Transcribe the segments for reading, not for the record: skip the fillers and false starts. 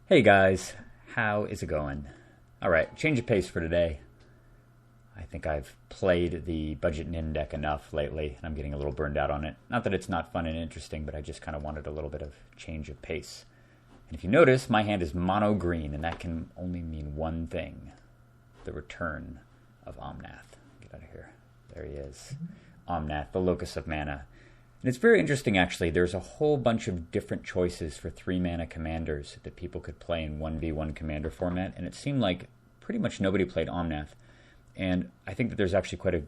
Hey guys, how is it going? Alright, change of pace for today. I think I've played the budget nin deck enough lately, and I'm getting a little burned out on it. Not that it's not fun and interesting, but I just kind of wanted a little bit of change of pace. And if you notice, my hand is mono green, and that can only mean one thing. The return of Omnath. Get out of here. There he is. Omnath, the locus of mana. And it's very interesting, actually. There's a whole bunch of different choices for 3-mana commanders that people could play in 1v1 commander format, and it seemed like pretty much nobody played Omnath. And I think that there's actually quite a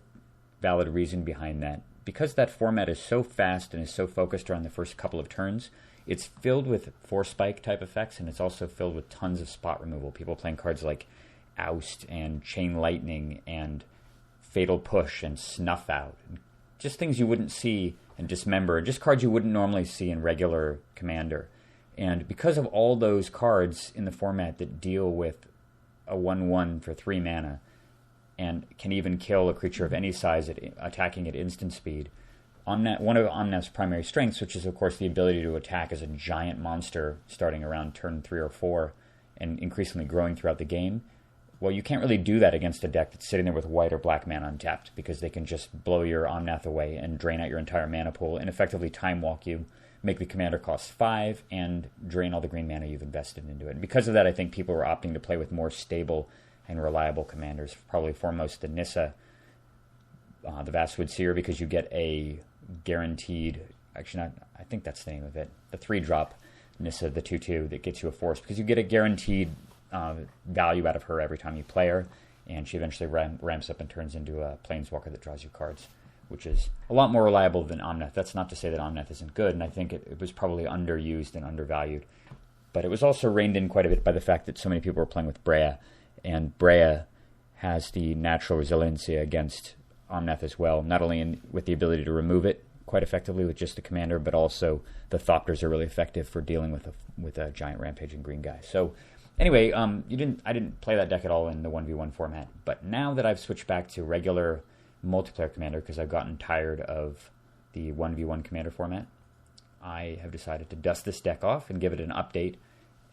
valid reason behind that. Because that format is so fast and is so focused around the first couple of turns, it's filled with force spike type effects, and it's also filled with tons of spot removal. People playing cards like Oust and Chain Lightning and Fatal Push and Snuff Out. Just things you wouldn't see and Dismember, just cards you wouldn't normally see in regular Commander. And because of all those cards in the format that deal with a 1-1 for 3 mana, and can even kill a creature of any size attacking at instant speed, one of Omnath's primary strengths, which is of course the ability to attack as a giant monster starting around turn 3 or 4 and increasingly growing throughout the game, well, you can't really do that against a deck that's sitting there with white or black mana untapped, because they can just blow your Omnath away and drain out your entire mana pool and effectively time walk you, make the commander cost 5, and drain all the green mana you've invested into it. And because of that, I think people are opting to play with more stable and reliable commanders, probably foremost the Nissa, the Vastwood Seer, because you get a guaranteed, actually not, I think that's the name of it, the 3-drop Nissa, the 2-2 that gets you a force, because you get a guaranteed value out of her every time you play her, and she eventually ramps up and turns into a planeswalker that draws you cards, which is a lot more reliable than Omnath. That's not to say that Omnath isn't good, and I think it was probably underused and undervalued, but it was also reined in quite a bit by the fact that so many people were playing with Breya, and Breya has the natural resiliency against Omnath as well, not only with the ability to remove it quite effectively with just the commander, but also the Thopters are really effective for dealing with a giant rampaging green guy. So anyway, I didn't play that deck at all in the 1v1 format, but now that I've switched back to regular multiplayer commander, because I've gotten tired of the 1v1 commander format, I have decided to dust this deck off and give it an update,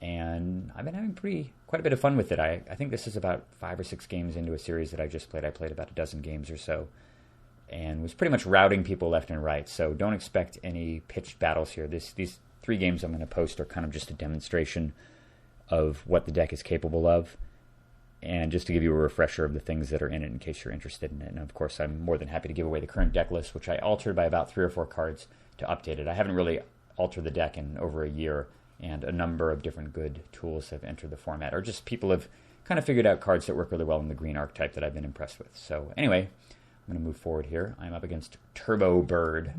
and I've been having quite a bit of fun with it. I think this is about 5 or 6 games into a series that I just played. I played about a dozen games or so, and was pretty much routing people left and right, so don't expect any pitched battles here. These 3 games I'm going to post are kind of just a demonstration of what the deck is capable of, and just to give you a refresher of the things that are in it in case you're interested in it. And of course, I'm more than happy to give away the current deck list, which I altered by about 3 or 4 cards to update it. I haven't really altered the deck in over a year, and a number of different good tools have entered the format, or just people have kind of figured out cards that work really well in the green archetype that I've been impressed with. So anyway, I'm going to move forward here. I'm up against Turbo Bird,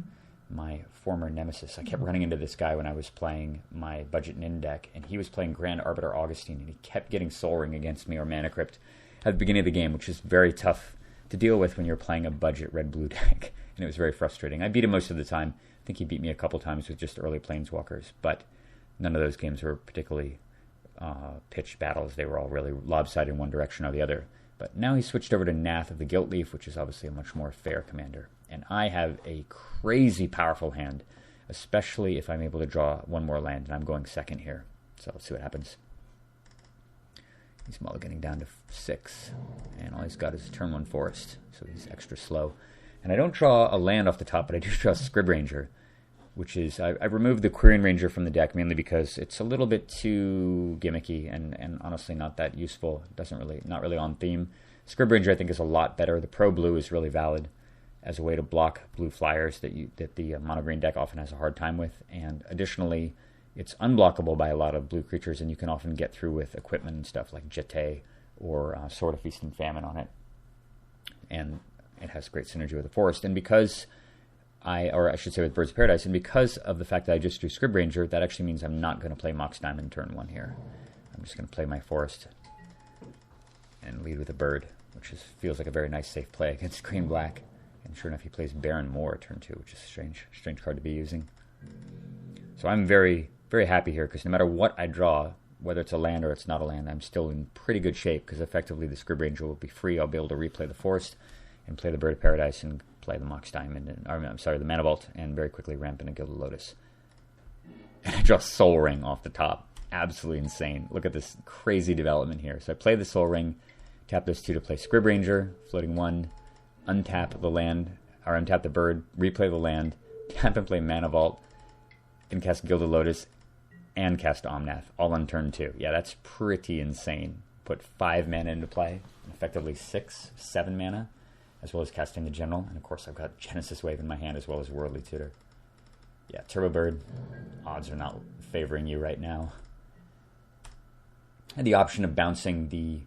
my former nemesis. I kept running into this guy when I was playing my budget nin deck, and he was playing Grand Arbiter Augustine, and he kept getting Soul Ring against me or Mana Crypt at the beginning of the game, which is very tough to deal with when you're playing a budget red-blue deck, and it was very frustrating. I beat him most of the time. I think he beat me a couple times with just early Planeswalkers, but none of those games were particularly pitched battles. They were all really lopsided in one direction or the other. But now he switched over to Nath of the Gilt Leaf, which is obviously a much more fair commander. And I have a crazy powerful hand, especially if I'm able to draw one more land, and I'm going second here. So let's see what happens. He's mulliganing down to 6, and all he's got is a turn 1 forest, so he's extra slow. And I don't draw a land off the top, but I do draw Scrib Ranger, which is, I removed the Quirion Ranger from the deck mainly because it's a little bit too gimmicky and honestly not that useful. Not really on theme. Scrib Ranger I think is a lot better. The Pro Blue is really valid as a way to block blue flyers that the mono green deck often has a hard time with, and additionally it's unblockable by a lot of blue creatures, and you can often get through with equipment and stuff like Jetée or Sword of Feast and Famine on it, and it has great synergy with the forest. And because with Birds of Paradise, and because of the fact that I just drew Scrib Ranger, that actually means I'm not going to play Mox Diamond turn 1 here. I'm just going to play my forest and lead with a bird, which feels like a very nice safe play against green black. And sure enough, he plays Baron Moore turn 2, which is a strange card to be using. So I'm very, very happy here, because no matter what I draw, whether it's a land or it's not a land, I'm still in pretty good shape, because effectively the Scrib Ranger will be free. I'll be able to replay the forest and play the Bird of Paradise and play the Mox Diamond, the Mana Vault, and very quickly ramp in a Gilded Lotus. And I draw Soul Ring off the top. absolutely insane. Look at this crazy development here. So I play the Soul Ring, tap those 2 to play Scrib Ranger, floating 1, untap the land, or untap the bird, replay the land, tap and play Mana Vault, and cast Gilded Lotus, and cast Omnath, all on turn 2. Yeah, that's pretty insane. Put 5 mana into play, effectively 6, 7 mana, as well as casting the General. And of course I've got Genesis Wave in my hand as well as Worldly Tutor. Yeah, Turbo Bird, odds are not favoring you right now. I had the option of bouncing the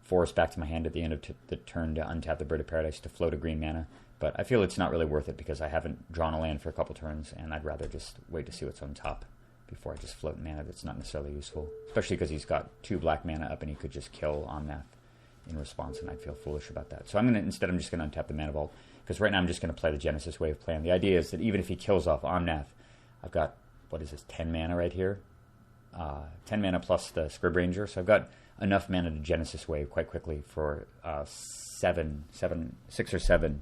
Forest back to my hand at the end of the turn to untap the Bird of Paradise to float a green mana, but I feel it's not really worth it because I haven't drawn a land for a couple turns, and I'd rather just wait to see what's on top before I just float mana that's not necessarily useful, especially because he's got 2 black mana up and he could just kill Omnath in response, and I'd feel foolish about that. So I'm just going to untap the Mana Vault, because right now I'm just going to play the Genesis Wave plan. The idea is that even if he kills off Omnath, I've got, 10 mana right here? 10 mana plus the Scrib Ranger, so I've got enough mana to Genesis Wave quite quickly for 6 or 7,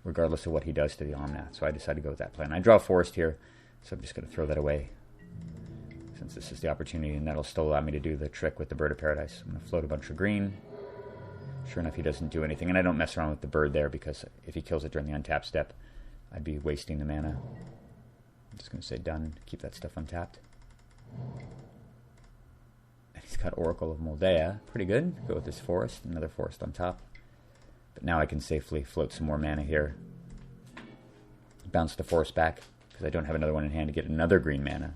regardless of what he does to the Omnath. So I decided to go with that plan. I draw a Forest here, so I'm just going to throw that away, since this is the opportunity, and that'll still allow me to do the trick with the Bird of Paradise. I'm going to float a bunch of green. Sure enough, he doesn't do anything, and I don't mess around with the bird there, because if he kills it during the untap step, I'd be wasting the mana. I'm just going to say done, keep that stuff untapped. And he's got Oracle of Moldea, pretty good. Go with this Forest, another Forest on top. But now I can safely float some more mana here. Bounce the Forest back, because I don't have another one in hand to get another green mana.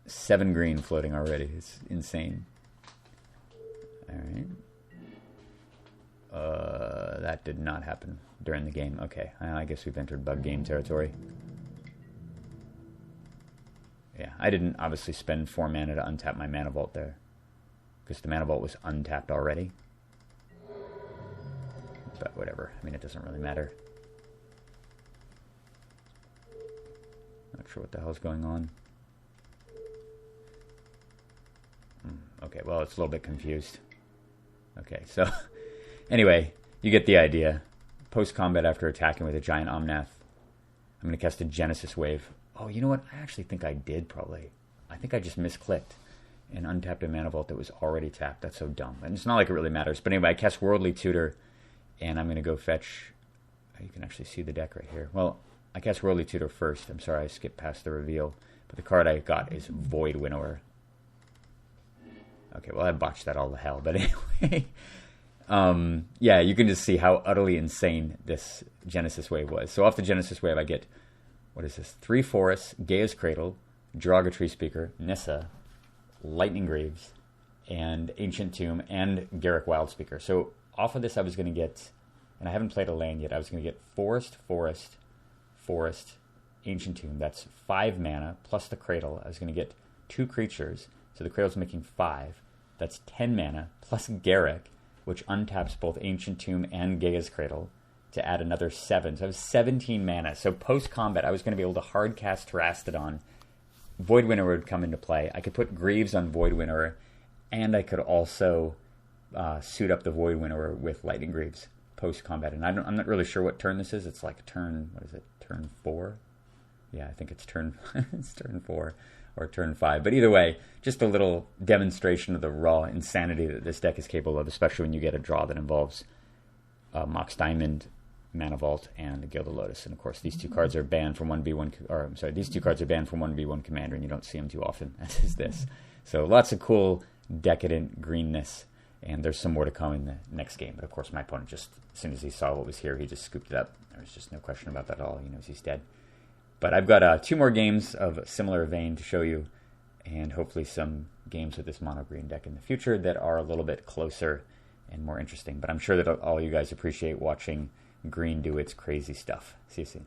7 green floating already, it's insane. Alright. That did not happen during the game. Okay, I guess we've entered bug game territory. Yeah, I didn't obviously spend 4 mana to untap my Mana Vault there, because the Mana Vault was untapped already. But whatever, I mean, it doesn't really matter. Not sure what the hell's going on. Okay, well, it's a little bit confused. Okay, so anyway, you get the idea. Post-combat, after attacking with a giant Omnath, I'm going to cast a Genesis Wave. Oh, you know what? I actually think I did, probably. I think I just misclicked and untapped a Mana Vault that was already tapped. That's so dumb. And it's not like it really matters. But anyway, I cast Worldly Tutor, and I'm going to go fetch... You can actually see the deck right here. Well, I cast Worldly Tutor first. I'm sorry, I skipped past the reveal. But the card I got is Void Winnower. Okay, well, I botched that all to hell. But anyway... yeah, you can just see how utterly insane this Genesis Wave was. So off the Genesis Wave, I get, what is this? 3 Forests, Gaia's Cradle, Draga Tree Speaker, Nissa, Lightning Greaves, and Ancient Tomb, and Garruk Wildspeaker. So off of this, I was going to get, and I haven't played a land yet, I was going to get Forest, Forest, Forest, Ancient Tomb. That's 5 mana, plus the Cradle. I was going to get 2 creatures, so the Cradle's making 5. That's 10 mana, plus Garruk, which untaps both Ancient Tomb and Gaia's Cradle to add another 7. So I have 17 mana. So post-combat, I was going to be able to hardcast Terastodon. Void Winnower would come into play. I could put Greaves on Void Winnower, and I could also suit up the Void Winnower with Lightning Greaves post-combat. And I'm not really sure what turn this is. It's like turn, what is it, turn 4? Yeah, I think it's turn, it's turn 4. Or turn 5. But either way, just a little demonstration of the raw insanity that this deck is capable of, especially when you get a draw that involves Mox Diamond, Mana Vault, and Gilded Lotus. And of course, these 2 cards are banned from 1v1, or I'm sorry, these 2 cards are banned from 1v1 Commander, and you don't see them too often, as is this. So lots of cool, decadent greenness, and there's some more to come in the next game. But of course, my opponent just, as soon as he saw what was here, he just scooped it up. There was just no question about that at all. He knows he's dead. But I've got 2 more games of a similar vein to show you, and hopefully some games with this mono-green deck in the future that are a little bit closer and more interesting. But I'm sure that all you guys appreciate watching green do its crazy stuff. See you soon.